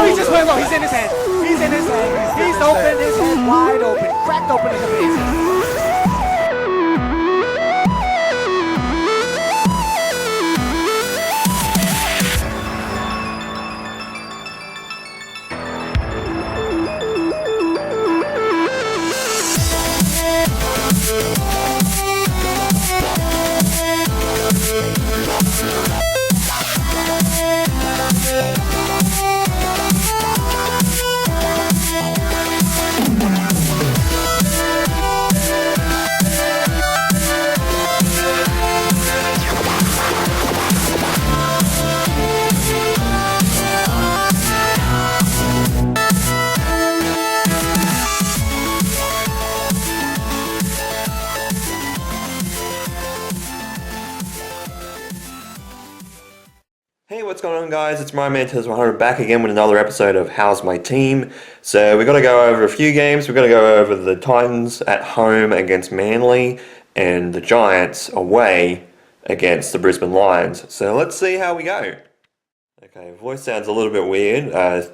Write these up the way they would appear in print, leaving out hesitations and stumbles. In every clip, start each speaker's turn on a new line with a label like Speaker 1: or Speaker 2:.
Speaker 1: he just went low. He's in his head. He's in his head. He's open. His head wide open. Cracked open in the face.
Speaker 2: Hey, what's going on, guys? It's my man Tez100 back again with another episode of How's My Team. So we're going to go over a few games. We're going to go over the Titans at home against Manly and the Giants away against the Brisbane Lions. So let's see how we go. Okay, voice sounds a little bit weird,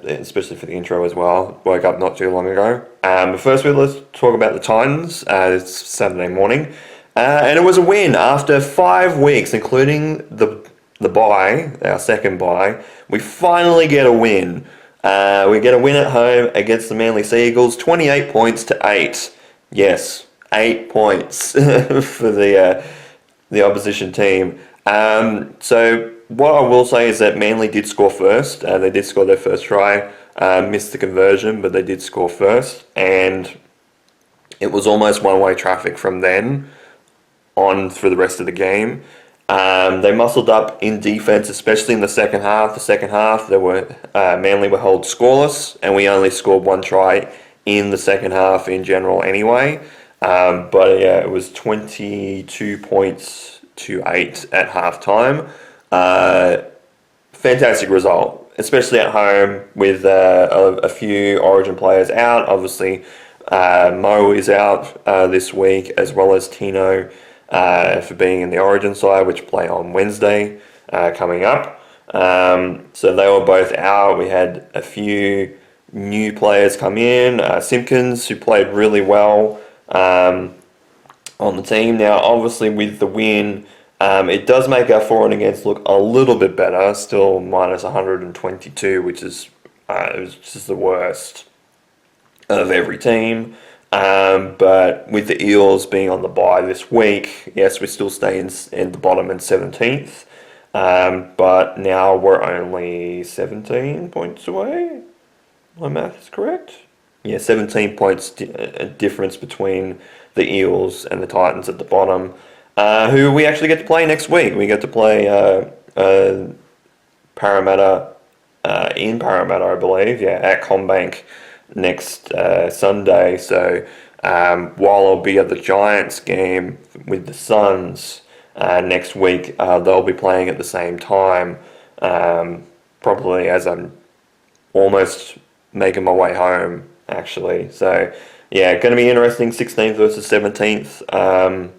Speaker 2: especially for the intro as well. Woke up not too long ago. But first, let's talk about the Titans. It's Saturday morning. And it was a win after 5 weeks, including the bye, our second bye. We finally get a win. We get a win at home against the Manly Seagulls, 28 points to 8. Yes, 8 points for the opposition team. So what I will say is that Manly did score first. They did score their first try, missed the conversion, but they did score first. And it was almost one-way traffic from then on for the rest of the game. They muscled up in defense, especially in the second half. The second half, Manly were held scoreless, and we only scored 1 try in the second half in general anyway. But yeah, it was 22 points to 8 at halftime. Fantastic result, especially at home with a few Origin players out. Obviously, Mo is out this week, as well as Tino. For being in the Origin side, which play on Wednesday coming up. So they were both out. We had a few new players come in. Simpkins, who played really well on the team. Now, obviously, with the win, it does make our for and against look a little bit better. Still minus 122, which is it was just the worst of every team. But with the Eels being on the bye this week, yes, we still stay in the bottom in 17th. But now we're only 17 points away. My math is correct. Yeah, 17 points difference between the Eels and the Titans at the bottom, who we actually get to play next week. We get to play Parramatta in Parramatta, I believe. Yeah, at CommBank next Sunday. So while I'll be at the Giants game with the Suns next week, they'll be playing at the same time, probably as I'm almost making my way home, actually. So yeah, going to be interesting, 16th versus 17th.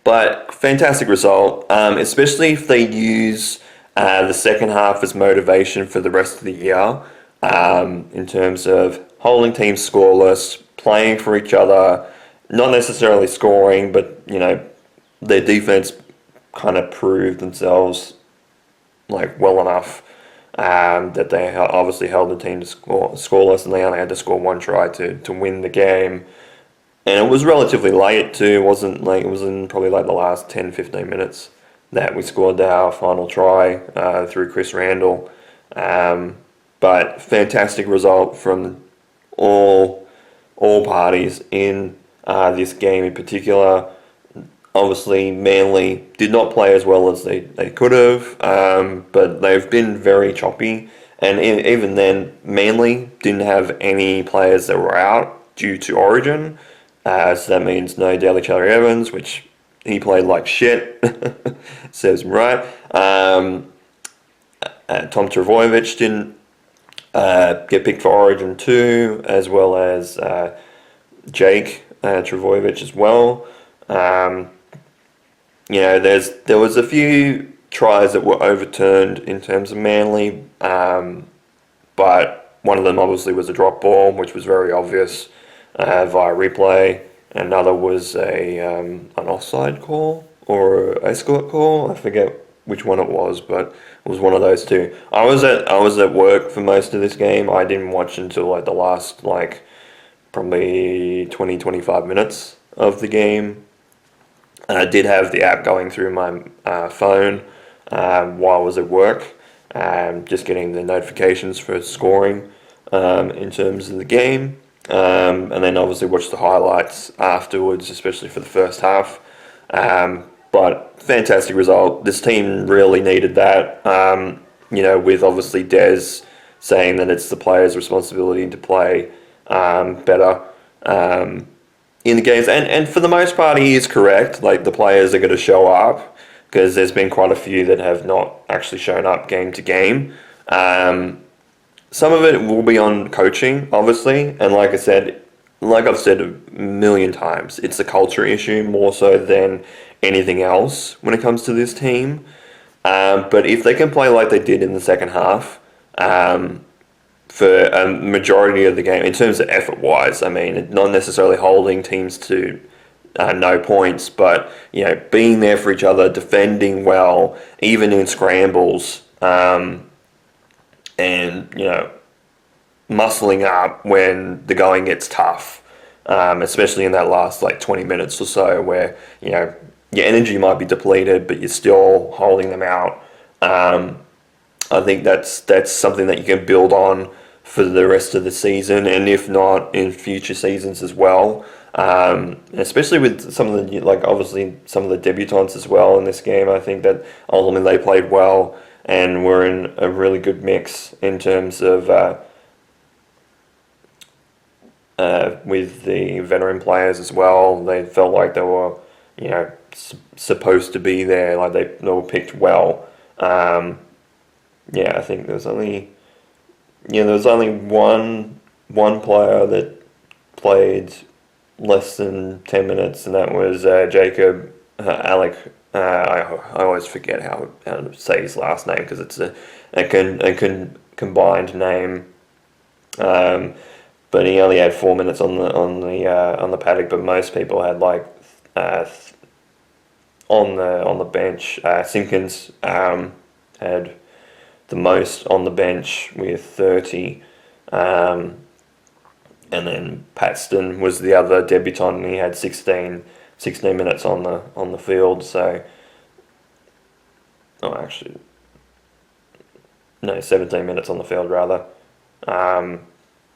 Speaker 2: But fantastic result, especially if they use the second half as motivation for the rest of the year. In terms of holding teams scoreless, playing for each other, not necessarily scoring, but their defense kind of proved themselves well enough that they obviously held the team to scoreless, and they only had to score 1 try to win the game. And it was relatively late too. It was in probably the last 10-15 minutes that we scored our final try through Chris Randall. But fantastic result from all parties in this game in particular. Obviously, Manly did not play as well as they could have, but they've been very choppy. And even then, Manly didn't have any players that were out due to Origin. So that means no Daly Cherry-Evans, which he played like shit. Serves him right. Tom Trbojevic didn't get picked for Origin too, as well as Jake Trbojevic as well. There was a few tries that were overturned in terms of Manly, but one of them obviously was a drop ball, which was very obvious via replay. Another was an offside call or an escort call. I forget which one it was, but it was one of those two. I was at work for most of this game. I didn't watch until like the last probably 20-25 minutes of the game. And I did have the app going through my phone while I was at work, just getting the notifications for scoring in terms of the game. And then obviously watch the highlights afterwards, especially for the first half. But fantastic result. This team really needed that. With obviously Des saying that it's the players' responsibility to play better in the games. And for the most part, he is correct. Like, the players are going to show up, because there's been quite a few that have not actually shown up game to game. Some of it will be on coaching, obviously, and like I've said a million times, it's a culture issue more so than anything else when it comes to this team. But if they can play like they did in the second half, for a majority of the game, in terms of effort-wise, I mean, not necessarily holding teams to no points, but being there for each other, defending well, even in scrambles. And muscling up when the going gets tough, especially in that last 20 minutes or so, where your energy might be depleted, but you're still holding them out. I think that's something that you can build on for the rest of the season, and if not, in future seasons as well. Especially with some of the obviously some of the debutants as well in this game. I think that ultimately they played well and were in a really good mix in terms of with the veteran players as well. They felt like they were supposed to be there, like they were picked well. I think there was only one player that played less than 10 minutes, and that was Jacob Alec. I always forget how to say his last name, because it's a combined name. But he only had 4 minutes on the paddock. But most people had on the bench. Simpkins had the most on the bench with 30. And then Paxton was the other debutant, and he had 16 minutes on the field. So, 17 minutes on the field rather.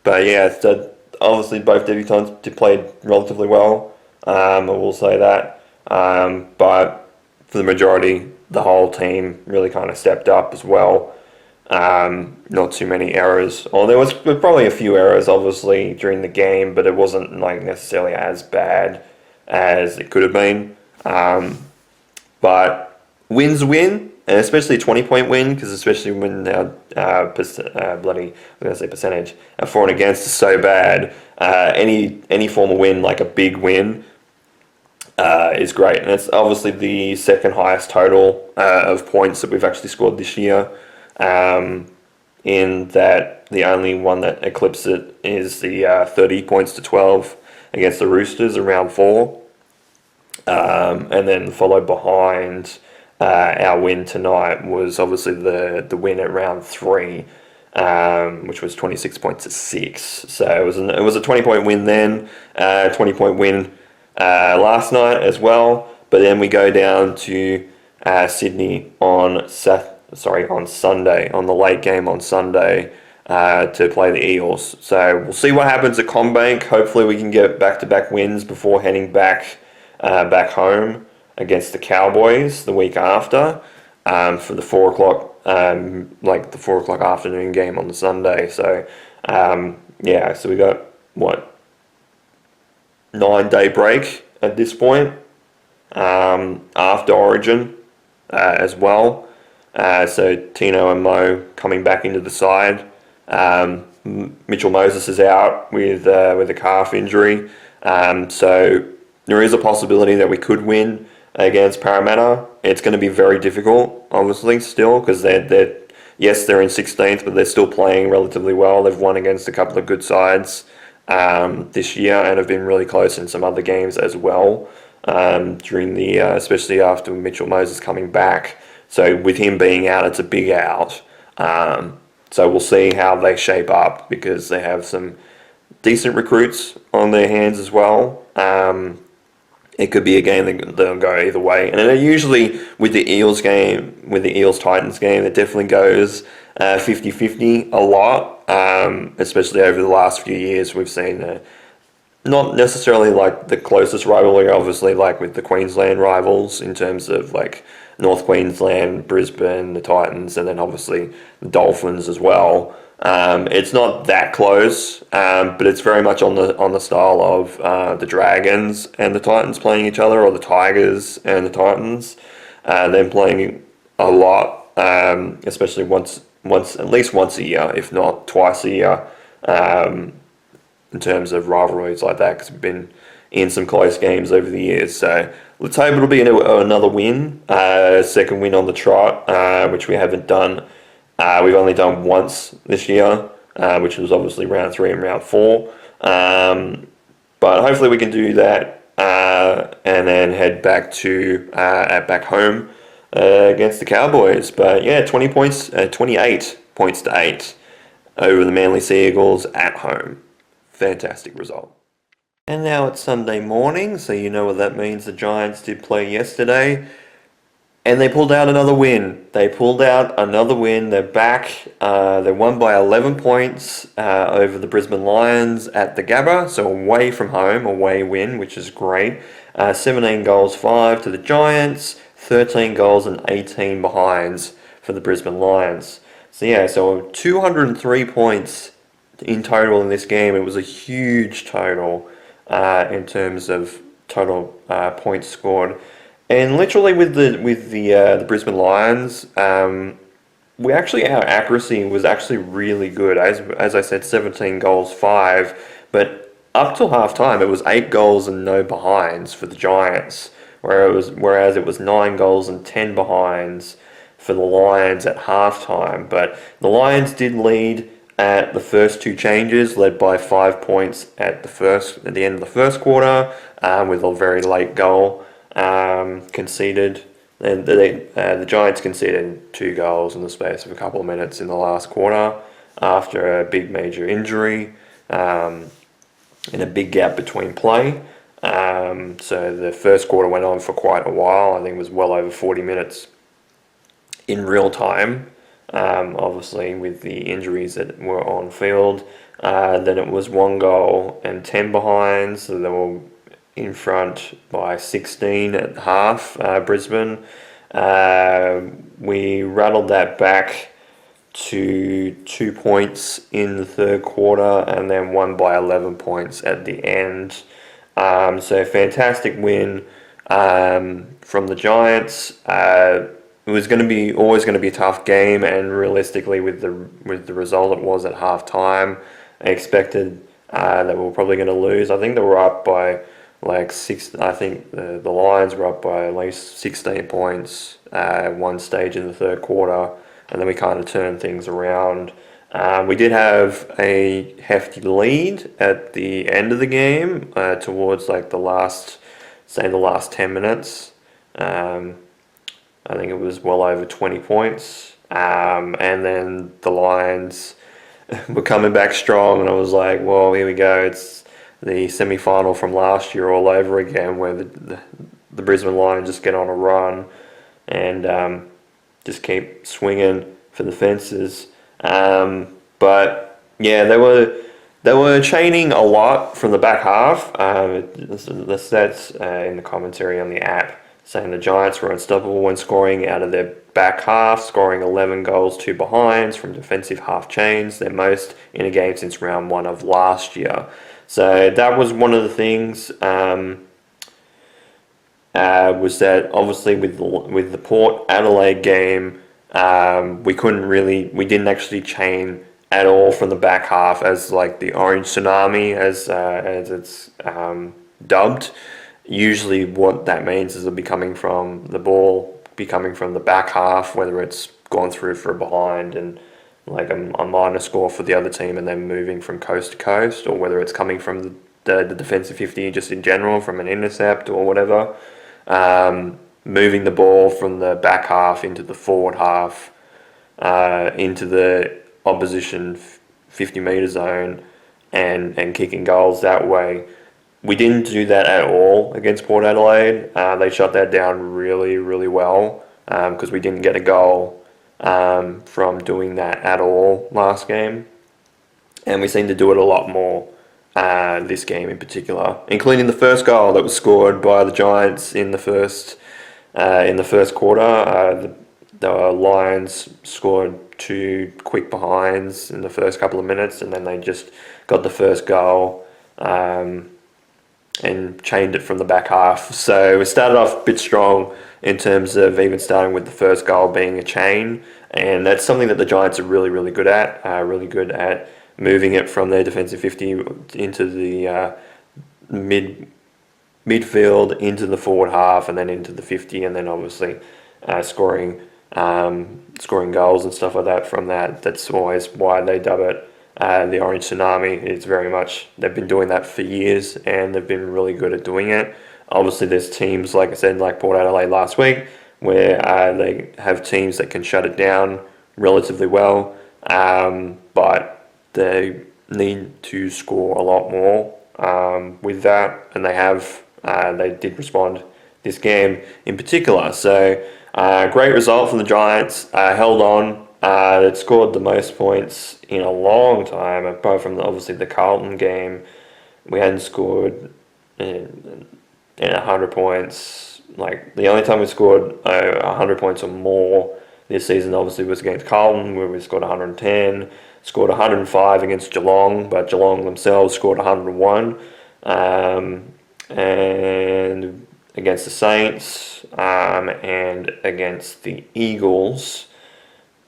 Speaker 2: But yeah, so obviously both debutants played relatively well. I will say that. But for the majority, the whole team really kind of stepped up as well. Not too many errors. Or there was probably a few errors, obviously, during the game, but it wasn't necessarily as bad as it could have been. But wins win, and especially a 20-point win, because especially when our percentage for and against is so bad, any form of win, like a big win, is great. And it's obviously the second highest total of points that we've actually scored this year. In that the only one that eclipses it is the 30 points to 12 against the Roosters in round 4. And then followed behind our win tonight was obviously the win at round 3, which was 26 points to 6. So it was a 20-point win then, 20-point win last night as well. But then we go down to Sydney on Sunday, on the late game on Sunday, to play the Eels. So we'll see what happens at CommBank. Hopefully we can get back-to-back wins before heading back home against the Cowboys the week after, for the 4 o'clock, the 4 o'clock afternoon game on the Sunday. So, so we got 9-day break at this point, after Origin, as well. So Tino and Mo coming back into the side. Mitchell Moses is out with a calf injury. So there is a possibility that we could win against Parramatta. It's going to be very difficult, obviously, still, because they're yes, they're in 16th, but they're still playing relatively well. They've won against a couple of good sides this year and have been really close in some other games as well during the, especially after Mitchell Moses coming back. So with him being out, it's a big out. So we'll see how they shape up because they have some decent recruits on their hands as well. It could be a game that'll go either way. And then usually with the Eels-Titans game, it definitely goes 50-50 a lot, especially over the last few years. We've seen not necessarily like the closest rivalry, obviously, like with the Queensland rivals in terms of like North Queensland, Brisbane, the Titans, and then obviously the Dolphins as well. It's not that close, but it's very much on the style of the Dragons and the Titans playing each other, or the Tigers and the Titans. Them playing a lot, especially at least once a year, if not twice a year, in terms of rivalries like that, because we've been in some close games over the years. So let's hope it'll be another win, second win on the trot, which we haven't done. We've only done once this year, which was obviously round 3 and round 4. But hopefully we can do that and then head back to back home against the Cowboys. But yeah, 28 points to 8 over the Manly Sea Eagles at home. Fantastic result. And now it's Sunday morning, so you know what that means. The Giants did play yesterday. And they pulled out another win. They're back. They won by 11 points over the Brisbane Lions at the Gabba. So away from home, away win, which is great. 17 goals, 5 to the Giants. 13 goals and 18 behinds for the Brisbane Lions. So yeah, so 203 points in total in this game. It was a huge total in terms of total points scored. And literally with the Brisbane Lions, our accuracy was actually really good. As I said, 17 goals, 5, but up till half time it was 8 goals and no behinds for the Giants, whereas it was 9 goals and 10 behinds for the Lions at half time. But the Lions did lead at the first 2 changes, led by 5 points at the end of the first quarter, with a very late goal. Conceded, and the Giants conceded 2 goals in the space of a couple of minutes in the last quarter after a big major injury and a big gap between play. So the first quarter went on for quite a while. I think it was well over 40 minutes in real time, obviously with the injuries that were on field. Then it was 1 goal and 10 behind, so they were in front by 16 at half, Brisbane. We rattled that back to 2 points in the third quarter and then won by 11 points at the end. So fantastic win from the Giants. It was always going to be a tough game, and realistically with the result it was at half time, I expected that we were probably going to lose. I think they were up by like 6. I think the Lions were up by at least 16 points at one stage in the third quarter, and then we kind of turned things around. We did have a hefty lead at the end of the game towards like the last 10 minutes. I think it was well over 20 points, and then the Lions were coming back strong, and I was like, well, here we go. It's the semi-final from last year all over again, where the Brisbane Lions just get on a run and just keep swinging for the fences. But yeah, they were chaining a lot from the back half. The stats in the commentary on the app saying the Giants were unstoppable when scoring out of their back half, scoring 11 goals, 2 behinds from defensive half chains, their most in a game since round 1 of last year. So that was one of the things, was that obviously with the Port Adelaide game, we didn't actually chain at all from the back half as like the orange tsunami as it's dubbed. Usually what that means is it'll be coming from the ball be coming from the back half, whether it's gone through for a behind and like a minor score for the other team and then moving from coast to coast, or whether it's coming from the defensive 50 just in general from an intercept or whatever. Moving the ball from the back half into the forward half, into the opposition 50-metre zone and kicking goals that way. We didn't do that at all against Port Adelaide. They shut that down really, really well because we didn't get a goal from doing that at all last game. And we seem to do it a lot more this game in particular, including the first goal that was scored by the Giants in the first quarter. The Lions scored 2 quick behinds in the first couple of minutes, and then they just got the first goal and chained it from the back half. So we started off a bit strong in terms of even starting with the first goal being a chain, and that's something that the Giants are really, really good at. Really good at moving it from their defensive 50 into the midfield, into the forward half, and then into the 50, and then obviously scoring goals and stuff like that from that. That's always why they dub it the Orange Tsunami. It's very much, they've been doing that for years and they've been really good at doing it. Obviously there's teams, like I said, like Port Adelaide last week, where they have teams that can shut it down relatively well, but they need to score a lot more with that, and they have. They did respond this game in particular. So great result from the Giants. Held on. It scored the most points in a long time, apart from obviously the Carlton game. We hadn't scored in 100 points. Like the only time we scored 100 points or more this season obviously was against Carlton, where we scored 110. Scored 105 against Geelong, but Geelong themselves scored 101. And against the Saints, and against the Eagles,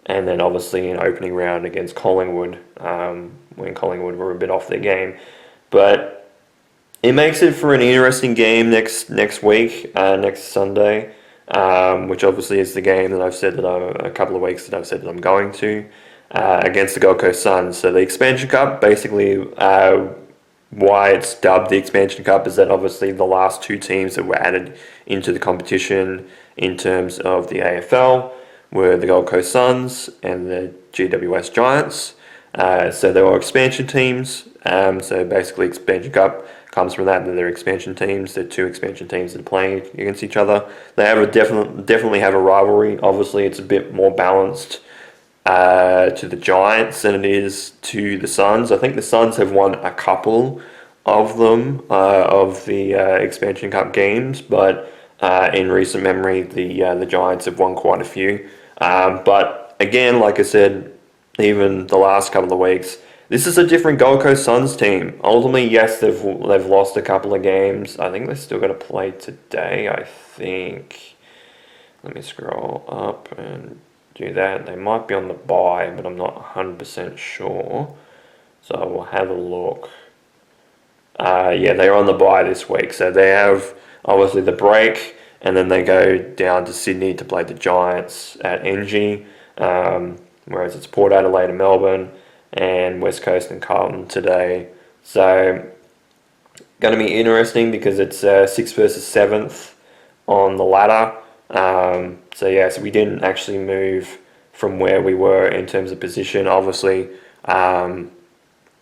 Speaker 2: and then obviously in opening round against Collingwood, when Collingwood were a bit off their game. But it makes it for an interesting game next week, next Sunday, which obviously is the game that I've said that a couple of weeks that I've said that I'm going to, against the Gold Coast Suns. So the Expansion Cup, basically why it's dubbed the Expansion Cup is that obviously the last 2 teams that were added into the competition in terms of the AFL were the Gold Coast Suns and the GWS Giants. So they were expansion teams. So basically Expansion Cup comes from that. They're expansion teams. They're 2 expansion teams that are playing against each other. They have definitely have a rivalry. Obviously it's a bit more balanced to the Giants than it is to the Suns. I think the Suns have won a couple of them, of the Expansion Cup games, but in recent memory, the Giants have won quite a few. But again, like I said, even the last couple of weeks, this is a different Gold Coast Suns team. Ultimately, yes, they've lost a couple of games. I think they've still got to play today, I think. Let me scroll up and do that. They might be on the bye, but I'm not 100% sure. So I will have a look. Yeah, they're on the bye this week. So they have obviously the break, and then they go down to Sydney to play the Giants at NG, whereas it's Port Adelaide and Melbourne, and West Coast and Carlton today. So going to be interesting because it's 6th versus 7th on the ladder. So we didn't actually move from where we were in terms of position. Obviously,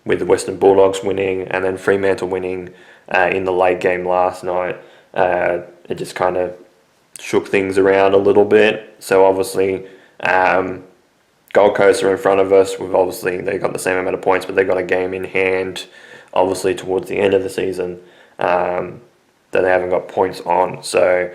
Speaker 2: with the Western Bulldogs winning and then Fremantle winning in the late game last night, it just kind of shook things around a little bit. So obviously, Gold Coast are in front of us. They got the same amount of points, but they got a game in hand, obviously towards the end of the season, that they haven't got points on. So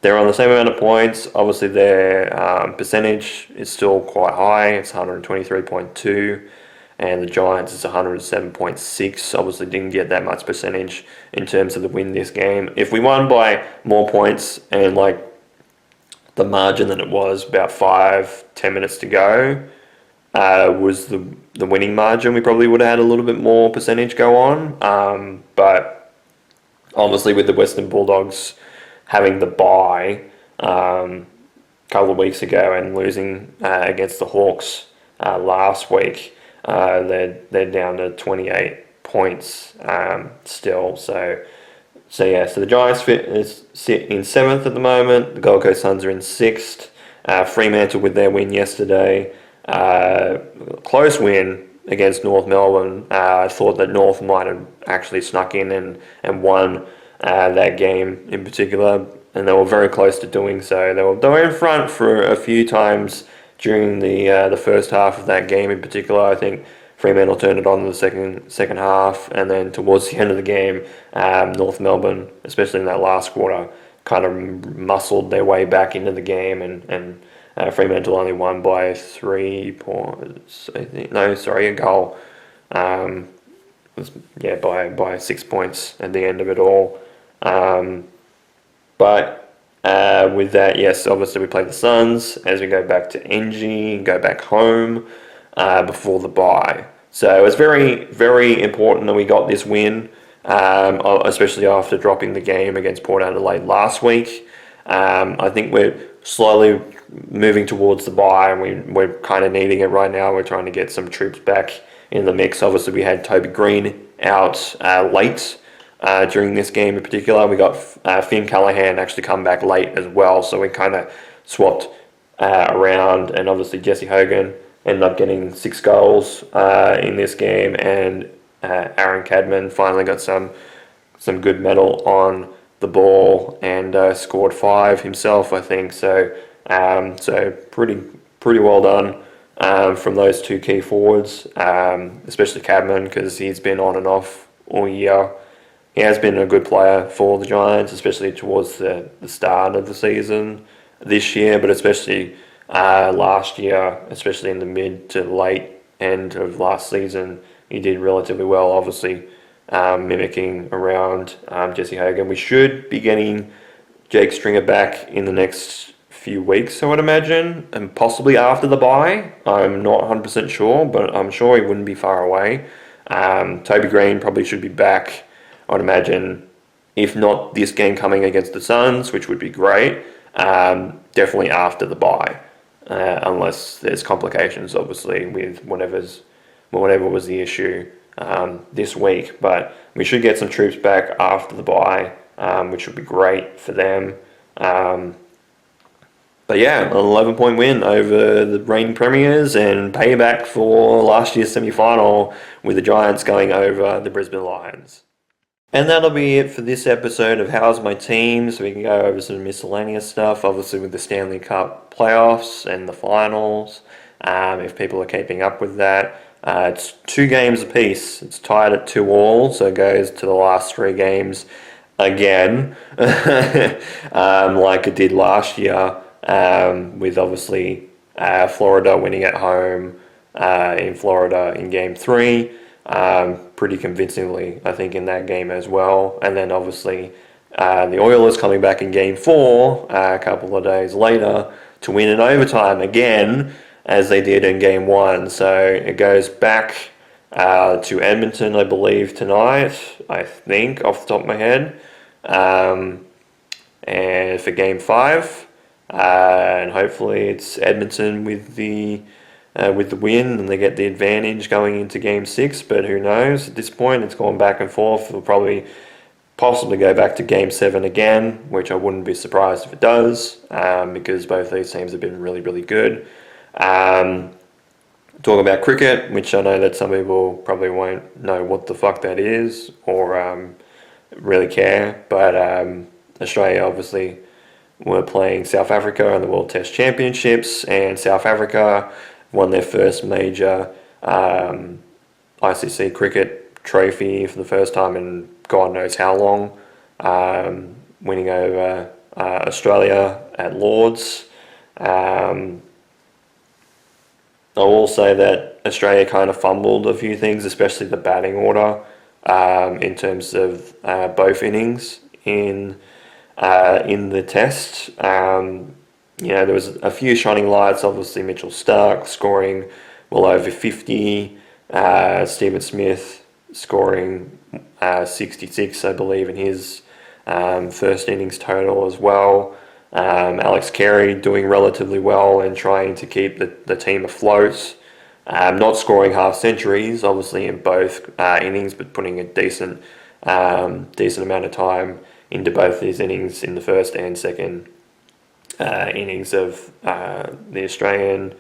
Speaker 2: they're on the same amount of points. Obviously, their percentage is still quite high. It's 123.2, and the Giants is 107.6. Obviously, didn't get that much percentage in terms of the win this game. If we won by more points and like the margin that it was about 5-10 minutes to go was the winning margin, we probably would have had a little bit more percentage go on. But obviously, with the Western Bulldogs having the bye, couple of weeks ago and losing against the Hawks last week. They're down to 28 points still. So the Giants sit in 7th at the moment. The Gold Coast Suns are in 6th. Fremantle with their win yesterday. Close win against North Melbourne. I thought that North might have actually snuck in and won that game in particular, and they were very close to doing so. They were in front for a few times during the first half of that game in particular. I think Fremantle turned it on in the second half, and then towards the end of the game, North Melbourne, especially in that last quarter, kind of muscled their way back into the game, and Fremantle only won by 3 points. I think a goal. By 6 points at the end of it all. But with that, yes, obviously we play the Suns as we go back to NG, go back home before the bye. So it's very, very important that we got this win, especially after dropping the game against Port Adelaide last week. I think we're slowly moving towards the bye, and we're kind of needing it right now. We're trying to get some troops back in the mix. Obviously, we had Toby Green out late during this game in particular. We got Finn Callahan actually come back late as well, so we kind of swapped around, and obviously Jesse Hogan ended up getting 6 goals in this game, and Aaron Cadman finally got some good metal on the ball and scored 5 himself, I think. So pretty well done from those 2 key forwards, especially Cadman, because he's been on and off all year. He has been a good player for the Giants, especially towards the start of the season this year, but especially last year, especially in the mid to late end of last season, he did relatively well, obviously mimicking around Jesse Hogan. We should be getting Jake Stringer back in the next few weeks, I would imagine, and possibly after the bye. I'm not 100% sure, but I'm sure he wouldn't be far away. Toby Green probably should be back, I'd imagine, if not this game coming against the Suns, which would be great, definitely after the bye, unless there's complications, obviously, with whatever was the issue this week. But we should get some troops back after the bye, which would be great for them. But yeah, an 11-point win over the reigning premiers and payback for last year's semi-final with the Giants going over the Brisbane Lions. And that'll be it for this episode of How's My Team, so we can go over some miscellaneous stuff, obviously with the Stanley Cup playoffs and the finals, if people are keeping up with that. It's 2 games apiece. It's tied at 2-2, so it goes to the last 3 games again, like it did last year, with obviously Florida winning at home in Florida in Game 3. Pretty convincingly, I think, in that game as well. And then obviously the Oilers coming back in Game 4 a couple of days later to win in overtime again, as they did in Game 1. So it goes back to Edmonton, I believe, tonight, I think, off the top of my head, and for Game 5. And hopefully it's Edmonton with the win, and they get the advantage going into Game 6, but who knows? At this point, it's gone back and forth. We'll probably possibly go back to Game 7 again, which I wouldn't be surprised if it does, because both these teams have been really, really good. Talk about cricket, which I know that some people probably won't know what the fuck that is, or really care, but Australia obviously were playing South Africa in the World Test Championships, and South Africa won their first major ICC cricket trophy for the first time in God knows how long, winning over Australia at Lords. I will say that Australia kind of fumbled a few things, especially the batting order, in terms of both innings in the test. There was a few shining lights. Obviously, Mitchell Starc scoring well over 50. Stephen Smith scoring 66, I believe, in his first innings total as well. Alex Carey doing relatively well and trying to keep the team afloat. Not scoring half centuries, obviously, in both innings, but putting a decent amount of time into both these innings in the first and second innings of the Australian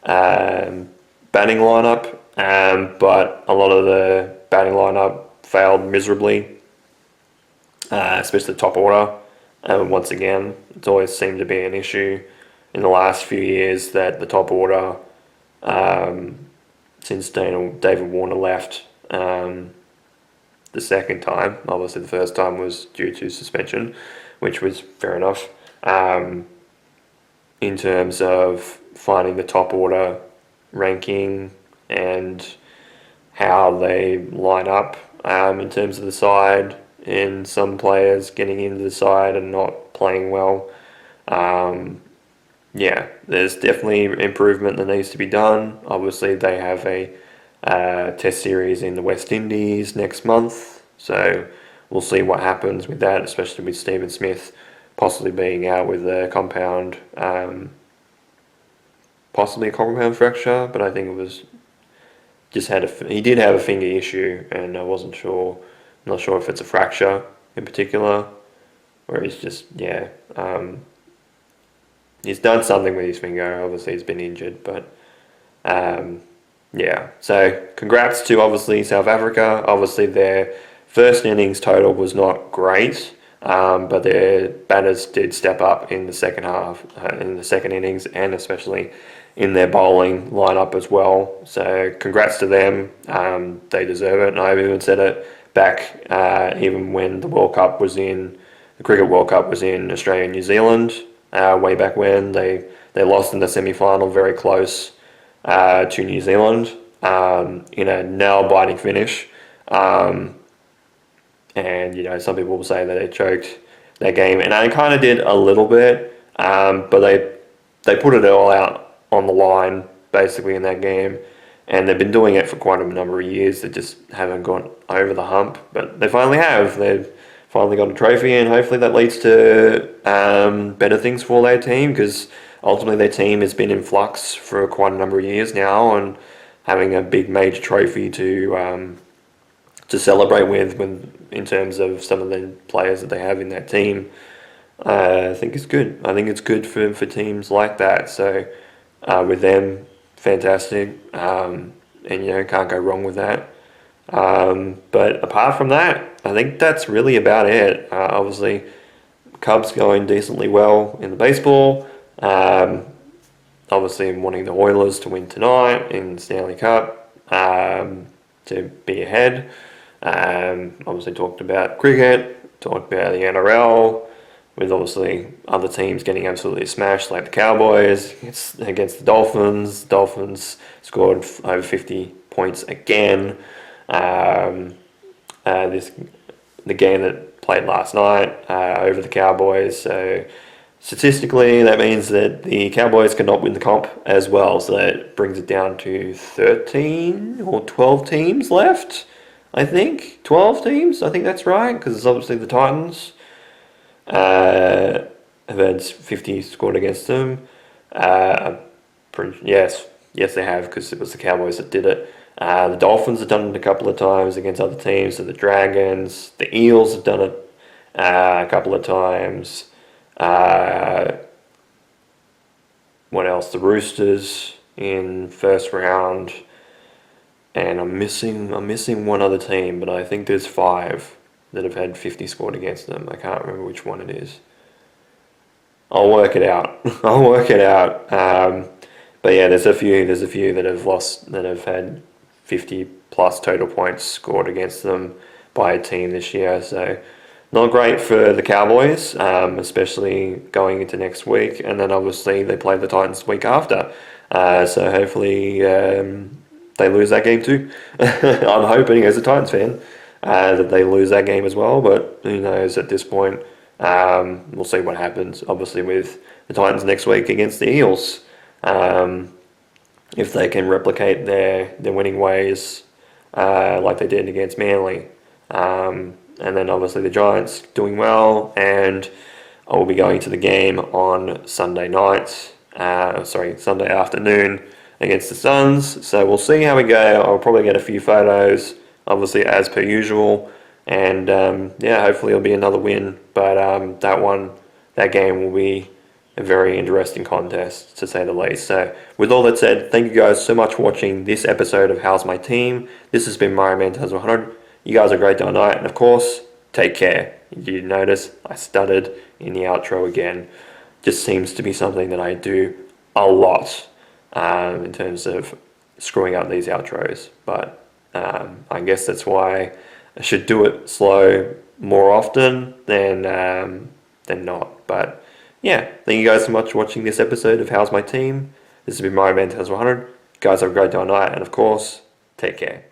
Speaker 2: batting lineup. But a lot of the batting lineup failed miserably, especially the top order. Once again, it's always seemed to be an issue in the last few years that the top order, since David Warner left the second time, obviously the first time was due to suspension, which was fair enough, in terms of finding the top order ranking and how they line up in terms of the side, and some players getting into the side and not playing well. There's definitely improvement that needs to be done. Obviously, they have a test series in the West Indies next month, so we'll see what happens with that, especially with Stephen Smith possibly being out with a compound, possibly a compound fracture, but I think it was just he did have a finger issue, and I wasn't sure. I'm not sure if it's a fracture in particular, or he's just he's done something with his finger. Obviously, he's been injured, but So congrats to obviously South Africa. Obviously, their first innings total was not great, but their batters did step up in the second half, in the second innings, and especially in their bowling lineup as well. So congrats to them. They deserve it, and I've even said it back even when the Cricket World Cup was in Australia and New Zealand, way back when they lost in the semi-final very close to New Zealand in a nail-biting finish. And some people will say that they choked their game, and they kind of did a little bit, but they put it all out on the line basically in that game, and they've been doing it for quite a number of years. They just haven't gone over the hump, but they finally have. They've finally got a trophy, and hopefully that leads to better things for their team, because ultimately their team has been in flux for quite a number of years now, and having a big major trophy to celebrate with in terms of some of the players that they have in that team, I think is good. I think it's good for teams like that. So with them, fantastic, and can't go wrong with that. But apart from that, I think that's really about it. Obviously, Cubs going decently well in the baseball. Obviously, I'm wanting the Oilers to win tonight in the Stanley Cup to be ahead. Obviously, talked about cricket, talked about the NRL, with obviously other teams getting absolutely smashed, like the Cowboys against the Dolphins. Dolphins scored over 50 points again. The game that played last night over the Cowboys. So statistically, that means that the Cowboys cannot win the comp as well. So that brings it down to 13 or 12 teams left. I think 12 teams. I think that's right, because it's obviously the Titans have had 50 scored against them. Yes, they have, because it was the Cowboys that did it. The Dolphins have done it a couple of times against other teams. So the Dragons, the Eels have done it a couple of times. What else? The Roosters in first round, and I'm missing one other team, but I think there's 5 that have had 50 scored against them. I can't remember which one it is. I'll work it out. But yeah, there's a few that have lost, that have had 50 plus total points scored against them by a team this year. So not great for the Cowboys, especially going into next week. And then obviously they play the Titans the week after. So hopefully they lose that game too. I'm hoping, as a Titans fan, that they lose that game as well. But who knows at this point. We'll see what happens, obviously, with the Titans next week against the Eels. If they can replicate their winning ways like they did against Manly. And then obviously the Giants doing well, and I will be going to the game on Sunday afternoon against the Suns. So we'll see how we go. I'll probably get a few photos, obviously as per usual, and hopefully it'll be another win. But that game will be a very interesting contest, to say the least. So with all that said, thank you guys so much for watching this episode of How's My Team. This has been Mario Mantas 100. You guys are great all night, and of course, take care. You notice I stuttered in the outro again. Just seems to be something that I do a lot in terms of screwing up these outros. But I guess that's why I should do it slow more often than not. But yeah, thank you guys so much for watching this episode of How's My Team. This has been Mario Mantas 100. You guys have a great day or night, and of course, take care.